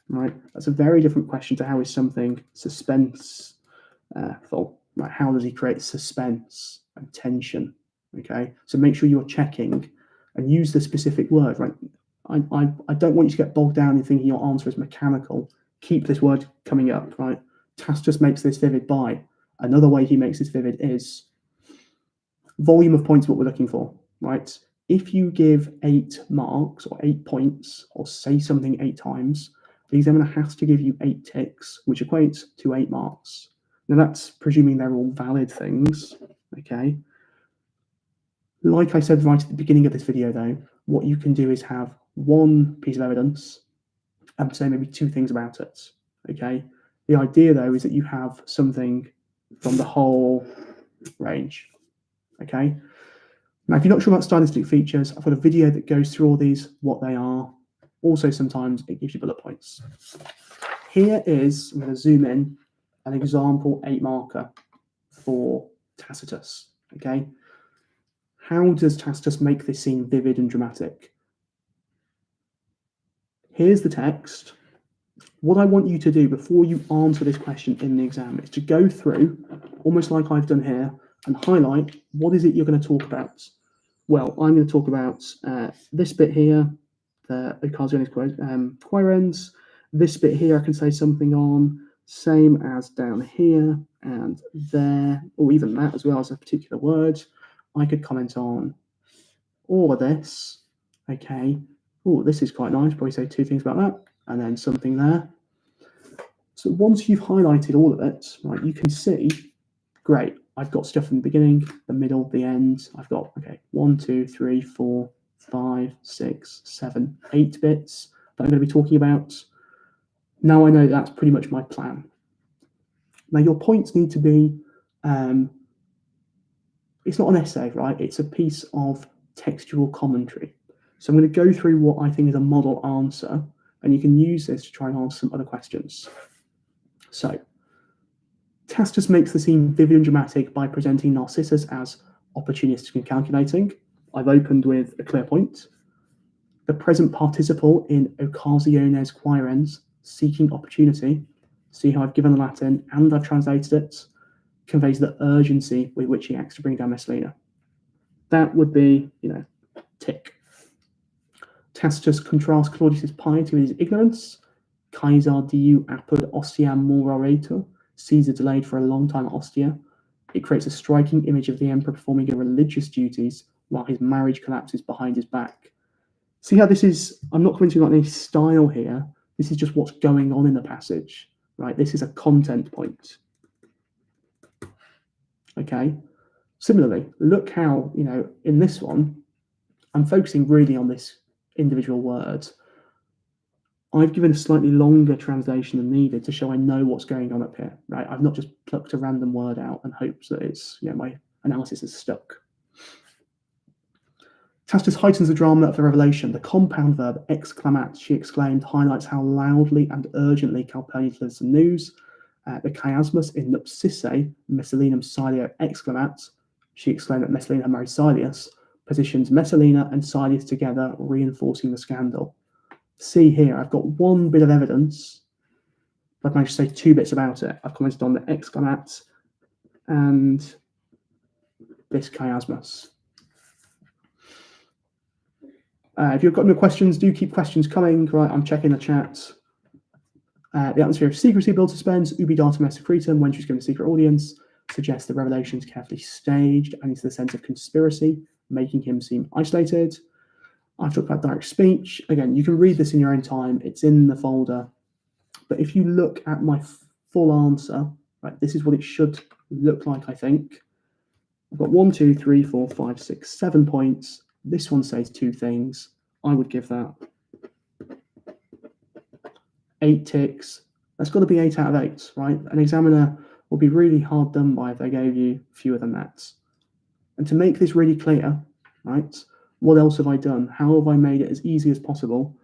right, that's a very different question to how is something suspenseful, right? How does he create suspense and tension, okay? So make sure you're checking and use the specific word, right? I don't want you to get bogged down in thinking your answer is mechanical. Keep this word coming up, right? Tacitus makes this vivid by. Another way he makes this vivid is volume of points, what we're looking for, right? If you give 8 marks or 8 points or say something 8 times, the examiner has to give you 8 ticks, which equates to 8 marks. Now that's presuming they're all valid things, okay? Like I said right at the beginning of this video though, what you can do is have one piece of evidence and say maybe 2 things about it, okay? The idea though is that you have something from the whole range, okay? Now, if you're not sure about stylistic features, I've got a video that goes through all these, what they are. Also, sometimes it gives you bullet points. Here is, I'm going to zoom in, an example 8 marker for Tacitus, okay? How does Tacitus make this scene vivid and dramatic? Here's the text. What I want you to do before you answer this question in the exam is to go through, almost like I've done here, and highlight what is it you're going to talk about. Well, I'm going to talk about this bit here, the Occasiones quaerens. This bit here I can say something on, same as down here and there, or even that as well as a particular word. I could comment on all of this, okay. Oh, this is quite nice, probably say 2 things about that, and then something there. So once you've highlighted all of it, right, you can see, great, I've got stuff in the beginning, the middle, the end. I've got, okay, 1, 2, 3, 4, 5, 6, 7, 8 bits that I'm going to be talking about. Now I know that's pretty much my plan. Now your points need to be, it's not an essay, right? It's a piece of textual commentary. So I'm going to go through what I think is a model answer, and you can use this to try and answer some other questions. So, Tacitus makes the scene vivid and dramatic by presenting Narcissus as opportunistic and calculating. I've opened with a clear point. The present participle in occasiones quaerens, seeking opportunity. See how I've given the Latin and I've translated it, conveys the urgency with which he acts to bring down Messalina. That would be, tick. Tacitus contrasts Claudius's piety with his ignorance. Caesar diu apud ostiam mororetur. Caesar delayed for a long time at Ostia. It creates a striking image of the emperor performing religious duties while his marriage collapses behind his back. See how this is, I'm not commenting on any style here. This is just what's going on in the passage, right? This is a content point. Okay. Similarly, look how, in this one, I'm focusing really on this individual word. I've given a slightly longer translation than needed to show I know what's going on up here, right? I've not just plucked a random word out and hoped that it's, my analysis is stuck. Tacitus heightens the drama of the revelation. The compound verb exclamat, she exclaimed, highlights how loudly and urgently Calpurnia delivers the news. The chiasmus in nupsisse, Messalinum Silio exclamat, she exclaimed that Messalina had married Silius, positions Messalina and Silius together, reinforcing the scandal. See here, I've got one bit of evidence, but I've managed to say two bits about it. I've commented on the exclamat and this chiasmus. If you've got any questions, do keep questions coming. Right, I'm checking the chat. The atmosphere of secrecy builds suspense. Ubi datum est secretum, when she's given a secret audience, suggests the revelation is carefully staged and into the sense of conspiracy, making him seem isolated. I've talked about direct speech. Again, you can read this in your own time. It's in the folder. But if you look at my full answer, right, this is what it should look like, I think. I've got 1, 2, 3, 4, 5, 6, 7 points. This one says 2 things. I would give that 8 ticks. That's got to be 8 out of 8, right? An examiner will be really hard done by if they gave you fewer than that. And to make this really clear, right, what else have I done? How have I made it as easy as possible?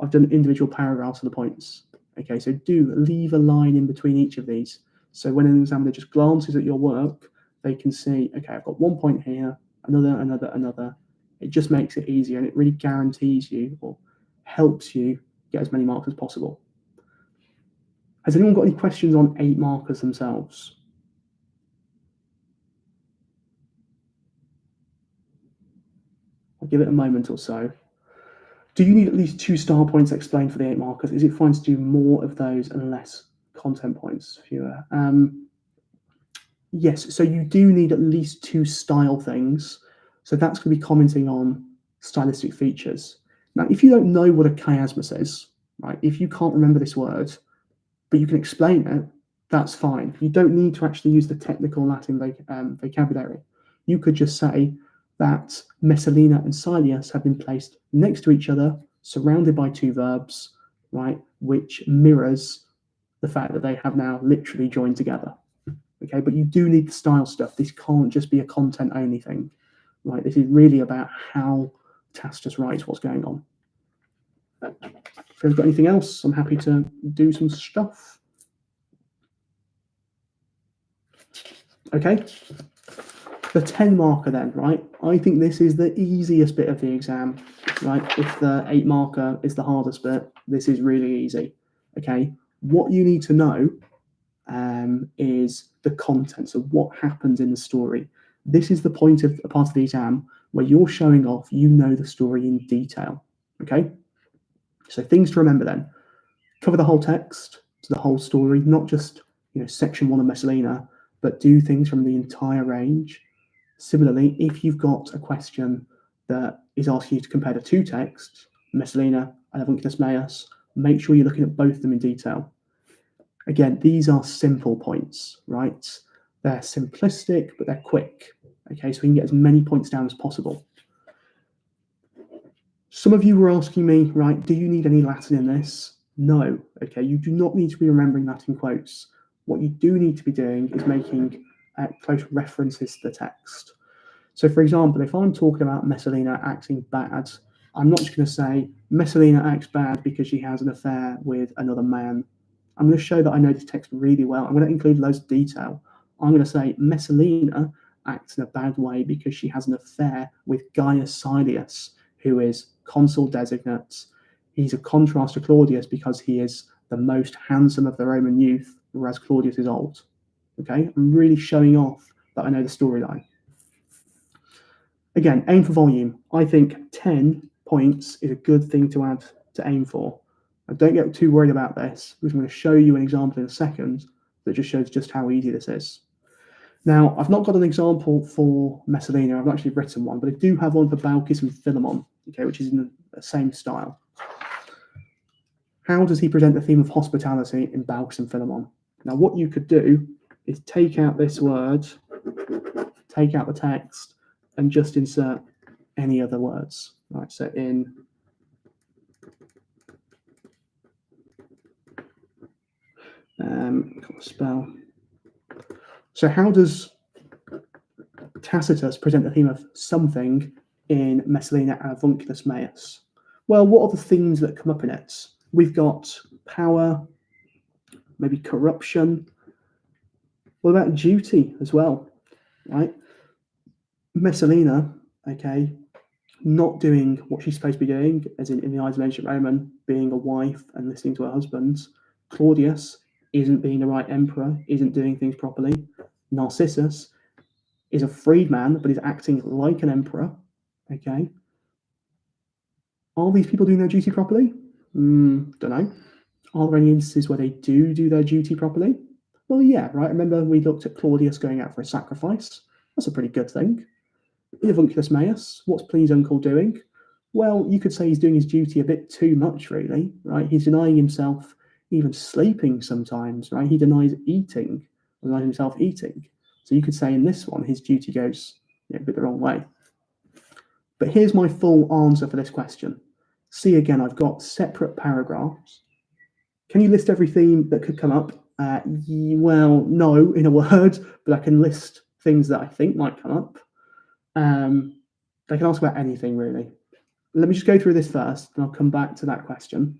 I've done individual paragraphs of the points. Okay, so do leave a line in between each of these. So when an examiner just glances at your work, they can see, okay, I've got 1 point here, another. It just makes it easier, and it really guarantees you or helps you get as many marks as possible. Has anyone got any questions on 8 markers themselves? I'll give it a moment or so. Do you need at least 2 style points explained for the 8 markers? Is it fine to do more of those and less content points, fewer? Yes, so you do need at least 2 style things. So that's going to be commenting on stylistic features. Now, if you don't know what a chiasmus is, right, if you can't remember this word, but you can explain it, that's fine. You don't need to actually use the technical Latin vocabulary. You could just say that Messalina and Silius have been placed next to each other, surrounded by 2 verbs, right, which mirrors the fact that they have now literally joined together. Okay, but you do need the style stuff. This can't just be a content-only thing. Right, this is really about how Tacitus writes what's going on. If you've got anything else, I'm happy to do some stuff. Okay, the 10 marker then, right? I think this is the easiest bit of the exam, right? If the 8 marker is the hardest bit, this is really easy. Okay, what you need to know is the contents of what happens in the story. This is the point of a part of the exam where you're showing off you know the story in detail. Okay, so things to remember then: cover the whole text, so the whole story, not just section 1 of Messalina, but do things from the entire range. Similarly, if you've got a question that is asking you to compare the 2 texts, Messalina and Avunculus Meus, make sure you're looking at both of them in detail. Again, these are simple points, right? They're simplistic, but they're quick. Okay, so we can get as many points down as possible. Some of you were asking me, right, do you need any Latin in this? No, okay, you do not need to be remembering Latin quotes. What you do need to be doing is making close references to the text. So, for example, if I'm talking about Messalina acting bad, I'm not just going to say Messalina acts bad because she has an affair with another man. I'm going to show that I know this text really well. I'm going to include loads of detail. I'm going to say Messalina acts in a bad way because she has an affair with Gaius Silius, who is consul designate. He's a contrast to Claudius because he is the most handsome of the Roman youth, whereas Claudius is old. Okay, I'm really showing off that I know the storyline. Again, aim for volume. I think 10 points is a good thing to add to aim for. And don't get too worried about this, because I'm going to show you an example in a second that just shows just how easy this is. Now, I've not got an example for Messalina. I've actually written one, but I do have one for Baucis and Philemon, okay, which is in the same style. How does he present the theme of hospitality in Baucis and Philemon? Now, what you could do is take out this word, take out the text, and just insert any other words. Right, so in spell. So how does Tacitus present the theme of something in Messalina and Avunculus Maius? Well, what are the themes that come up in it? We've got power, maybe corruption. What about duty as well, right? Messalina, okay, not doing what she's supposed to be doing, as in the eyes of ancient Roman, being a wife and listening to her husband. Claudius isn't being the right emperor, isn't doing things properly. Narcissus is a freedman, but is acting like an emperor, okay? Are these people doing their duty properly? Don't know. Are there any instances where they do their duty properly? Well, yeah, right. Remember we looked at Claudius going out for a sacrifice. That's a pretty good thing. In Avunculus Maius, what's Pliny's uncle doing? Well, you could say he's doing his duty a bit too much, really, right? He's denying himself even sleeping sometimes, right? He denies eating, denies himself eating. So you could say in this one, his duty goes a bit the wrong way. But here's my full answer for this question. See, again, I've got separate paragraphs. Can you list every theme that could come up? Well, no, in a word, but I can list things that I think might come up. They can ask about anything, really. Let me just go through this first, and I'll come back to that question.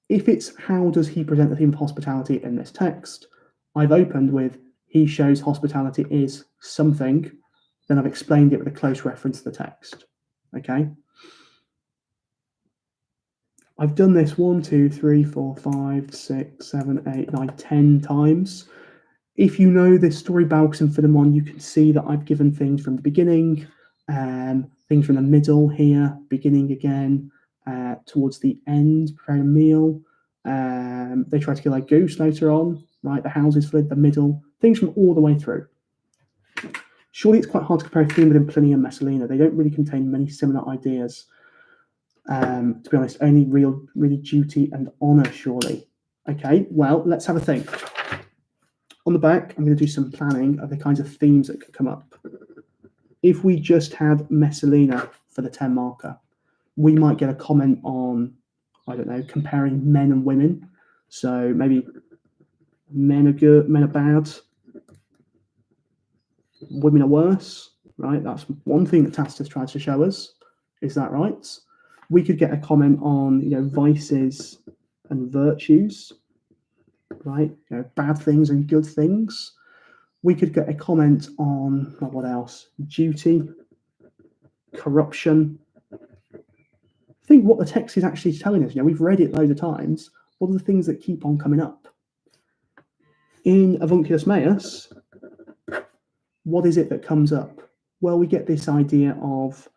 If it's how does he present the theme of hospitality in this text, I've opened with he shows hospitality is something, then I've explained it with a close reference to the text, okay? I've done this 1, 2, 3, 4, 5, 6, 7, 8, 9, 10 times. If you know this story, Baucis and Philemon, you can see that I've given things from the beginning, things from the middle here, beginning again, towards the end, prepare a meal. They try to kill a goose later on, right? The houses fled, the middle, things from all the way through. Surely it's quite hard to compare a theme within Pliny and Messalina. They don't really contain many similar ideas. To be honest, only really duty and honor, surely. Okay, well, let's have a think. On the back, I'm going to do some planning of the kinds of themes that could come up. If we just had Messalina for the 10 marker, we might get a comment on, I don't know, comparing men and women. So maybe men are good, men are bad, women are worse, right? That's one thing that Tacitus tries to show us. Is that right? We could get a comment on, vices and virtues, right? Bad things and good things. We could get a comment on, what else? Duty, corruption. Think what the text is actually telling us. We've read it loads of times. What are the things that keep on coming up? In Avunculus Maius, what is it that comes up? Well, we get this idea of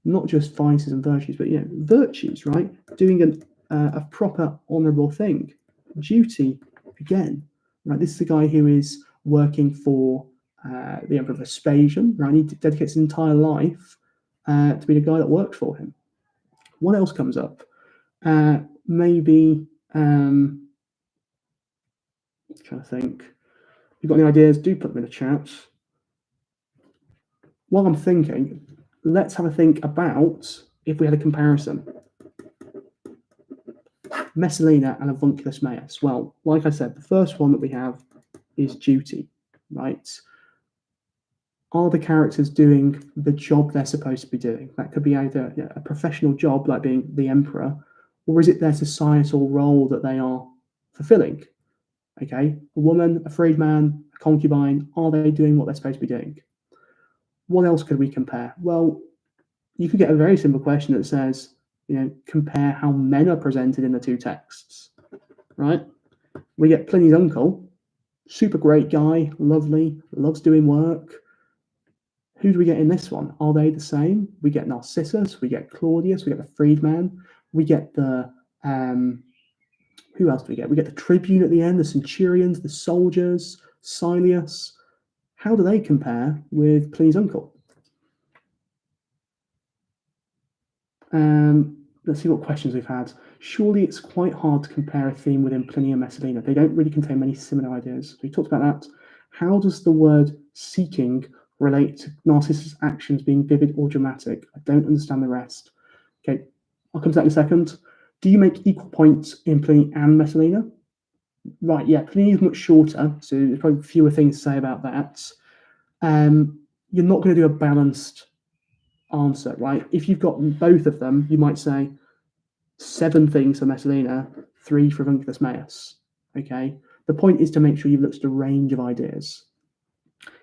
not just vices and virtues, but virtues, right? Doing a proper, honourable thing. Duty, again, right? This is the guy who is working for the Emperor Vespasian, right? He dedicates his entire life to be the guy that works for him. What else comes up? Maybe I'm trying to think. If you've got any ideas, do put them in the chat. While I'm thinking, let's have a think about if we had a comparison. Messalina and Avunculus Maius. Well, like I said, the first one that we have is duty, right? Are the characters doing the job they're supposed to be doing? That could be either a professional job, like being the emperor, or is it their societal role that they are fulfilling? Okay, a woman, a freedman, a concubine, are they doing what they're supposed to be doing? What else could we compare? Well, you could get a very simple question that says, compare how men are presented in the two texts, right? We get Pliny's uncle, super great guy, lovely, loves doing work. Who do we get in this one? Are they the same? We get Narcissus, we get Claudius, we get the freedman, we get the, who else do we get? We get the tribune at the end, the centurions, the soldiers, Silius, how do they compare with Pliny's uncle? Let's see what questions we've had. Surely it's quite hard to compare a theme within Pliny and Messalina. They don't really contain many similar ideas. We talked about that. How does the word seeking relate to Narcissus' actions being vivid or dramatic? I don't understand the rest. Okay, I'll come to that in a second. Do you make equal points in Pliny and Messalina? Right, yeah, Pliny is much shorter, so there's probably fewer things to say about that. You're not going to do a balanced answer, right? If you've got both of them, you might say 7 things for Messalina, 3 for Avunculus Maius. Okay, the point is to make sure you've looked at a range of ideas.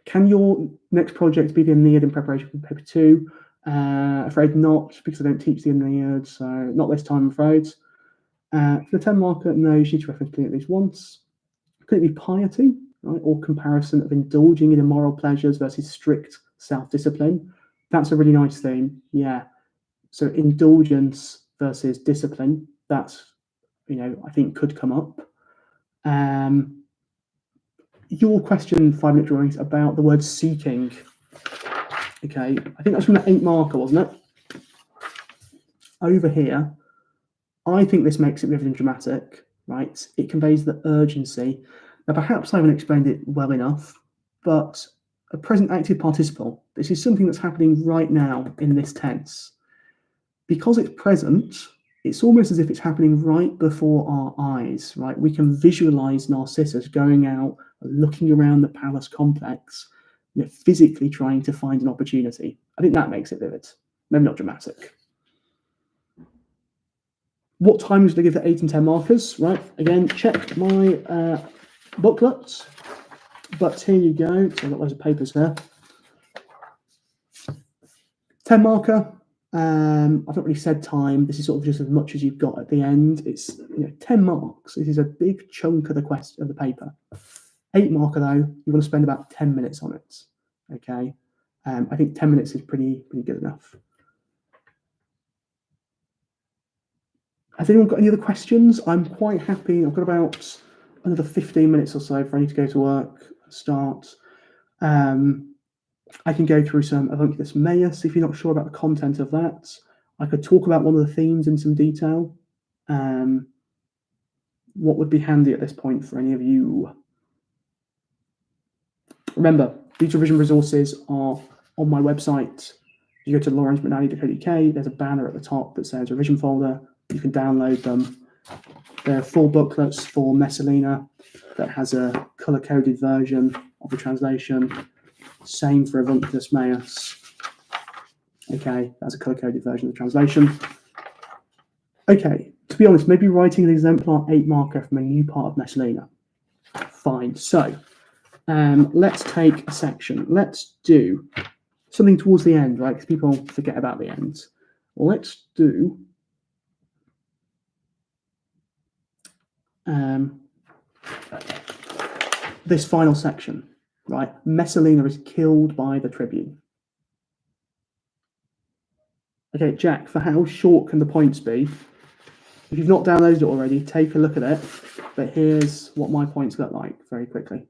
Can your next project be the Aeneid in preparation for paper 2? Afraid not, because I don't teach the Aeneid, so not this time, I'm afraid. For the 10 marker, no, you need to reference Pliny at least once. Could it be piety, right, or comparison of indulging in immoral pleasures versus strict self-discipline? That's a really nice theme, yeah. So indulgence versus discipline, that's, I think could come up. Your question, 5-minute drawings, about the word seeking. Okay, I think that's from the 8 marker, wasn't it? Over here, I think this makes it vivid and dramatic, right? It conveys the urgency. Now, perhaps I haven't explained it well enough, but a present active participle, this is something that's happening right now in this tense. Because it's present, it's almost as if it's happening right before our eyes, right? We can visualize Narcissus going out, looking around the palace complex, physically trying to find an opportunity. I think that makes it vivid, maybe not dramatic. What times do I give the 8 and 10 markers? Right, again, check my booklet, but here you go. So I've got loads of papers here. 10 marker, I've not really said time. This is sort of just as much as you've got at the end. It's 10 marks. This is a big chunk of the paper. 8 marker though, you want to spend about 10 minutes on it. Okay, I think 10 minutes is pretty good enough. Has anyone got any other questions? I'm quite happy. I've got about another 15 minutes or so before I need to go to work, start. I can go through some Avunculus Maius if you're not sure about the content of that. I could talk about one of the themes in some detail. What would be handy at this point for any of you? Remember, these revision resources are on my website. You go to lawrencemcnally.co.uk, there's a banner at the top that says revision folder. You can download them. There are 4 booklets for Messalina that has a color-coded version of the translation. Same for Avunculus Maius. Okay, that's a color-coded version of the translation. Okay, to be honest, maybe writing an exemplar 8 marker from a new part of Messalina. Fine, so let's take a section. Let's do something towards the end, right? Because people forget about the end. Let's do this final section, right? Messalina is killed by the tribune. Okay, Jack, for how short can the points be? If you've not downloaded it already, take a look at it. But here's what my points look like very quickly.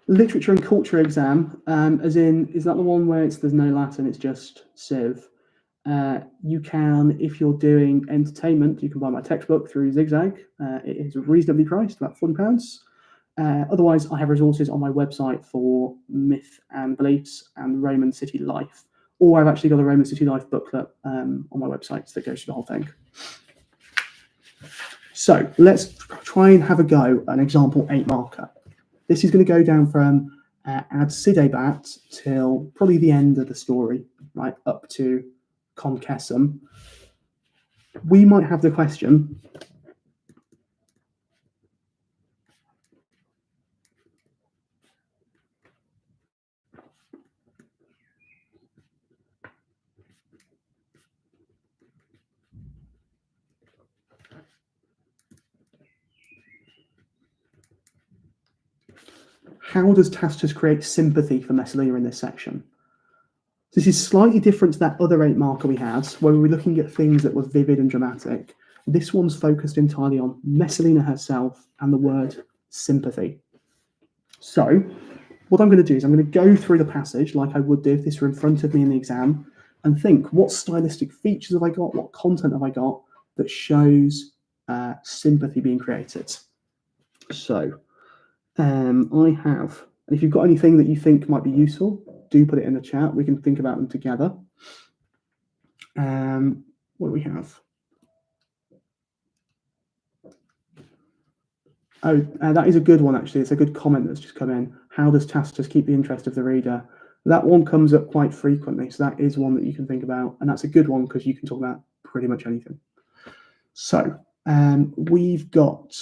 Literature and culture exam, as in, is that the one where there's no Latin, it's just Civ? You can, if you're doing entertainment, you can buy my textbook through Zigzag. It is reasonably priced, about £40. Otherwise, I have resources on my website for myth and beliefs and Roman city life. Or I've actually got a Roman city life booklet on my website that goes through the whole thing. So let's try and have a go at an example 8 marker. This is going to go down from ad Sidebat till probably the end of the story, right, up to Concessum. We might have the question, how does Tacitus create sympathy for Messalina in this section? This is slightly different to that other 8 marker we had, where we were looking at things that were vivid and dramatic. This one's focused entirely on Messalina herself and the word sympathy. So what I'm going to do is I'm going to go through the passage like I would do if this were in front of me in the exam and think, what stylistic features have I got? What content have I got that shows sympathy being created? So I have, and if you've got anything that you think might be useful, do put it in the chat. We can think about them together. What do we have? Oh, that is a good one, actually. It's a good comment that's just come in. How does Tacitus keep the interest of the reader? That one comes up quite frequently, so that is one that you can think about, and that's a good one because you can talk about pretty much anything. So we've got,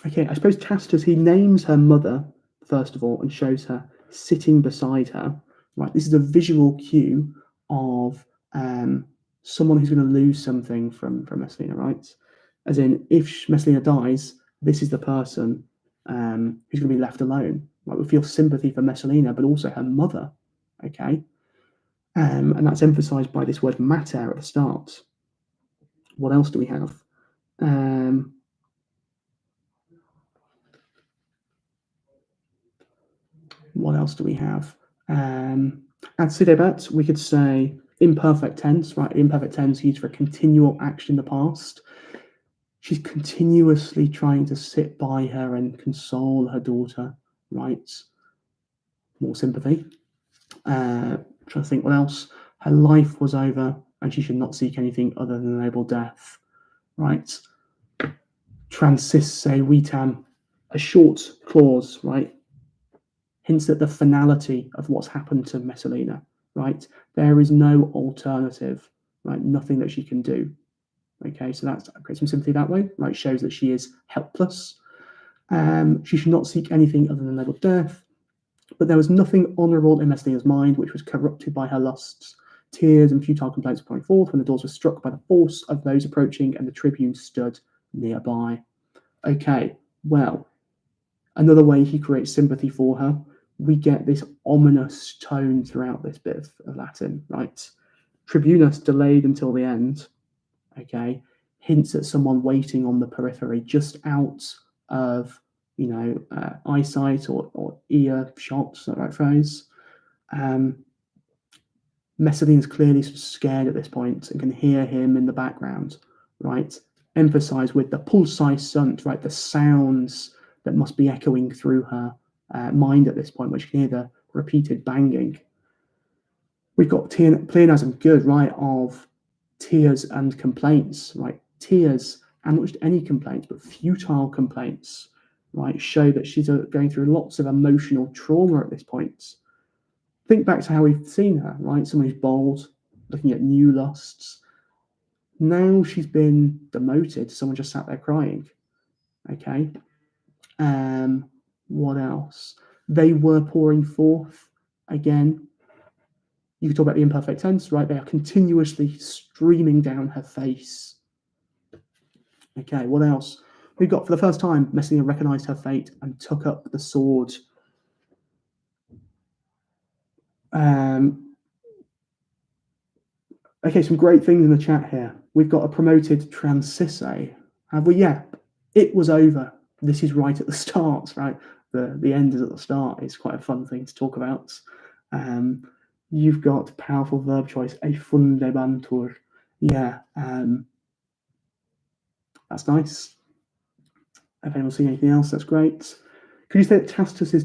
okay, I suppose Tacitus, he names her mother, first of all, and shows her sitting beside her. Right, this is a visual cue of someone who's going to lose something from Messalina, right? As in, if Messalina dies, this is the person who's going to be left alone. Right? We feel sympathy for Messalina, but also her mother, okay? And that's emphasized by this word mater at the start. What else do we have? What else do we have? At Sidebat, we could say imperfect tense, right? Imperfect tense used for a continual action in the past. She's continuously trying to sit by her and console her daughter, right? More sympathy. Trying to think what else. Her life was over and she should not seek anything other than a noble death, right? Transisse vitam, a short clause, right? Hints at the finality of what's happened to Messalina, right? There is no alternative, right? Nothing that she can do. Okay, so that creates some sympathy that way, right? Shows that she is helpless. She should not seek anything other than noble death. But there was nothing honourable in Messalina's mind, which was corrupted by her lusts. Tears and futile complaints were pouring forth when the doors were struck by the force of those approaching, and the tribune stood nearby. Okay, well, another way he creates sympathy for her, we get this ominous tone throughout this bit of Latin, right? Tribunus delayed until the end, okay, hints at someone waiting on the periphery, just out of, eyesight or ear shot, is that the right phrase? Messalina's clearly scared at this point and can hear him in the background, right? Emphasized with the pulsi sunt, right? The sounds that must be echoing through her mind at this point, which can hear the repeated banging. We've got pleonasm, good, right, of tears and complaints, right? Tears, and not just any complaints, but futile complaints, right? Show that she's going through lots of emotional trauma at this point. Think back to how we've seen her, right? Someone who's bold, looking at new lusts. Now she's been demoted. Someone just sat there crying. Okay. What else? They were pouring forth. Again, you could talk about the imperfect tense, right? They are continuously streaming down her face. Okay, what else? We've got, for the first time, Messalina recognized her fate and took up the sword. Okay, some great things in the chat here. We've got a promoted Transisse. Have we? Yeah, it was over. This is right at the start, right? The end is at the start. It's quite a fun thing to talk about. You've got powerful verb choice, a fundebantur. Yeah, that's nice. If anyone's seen anything else, that's great. Could you say that Tacitus is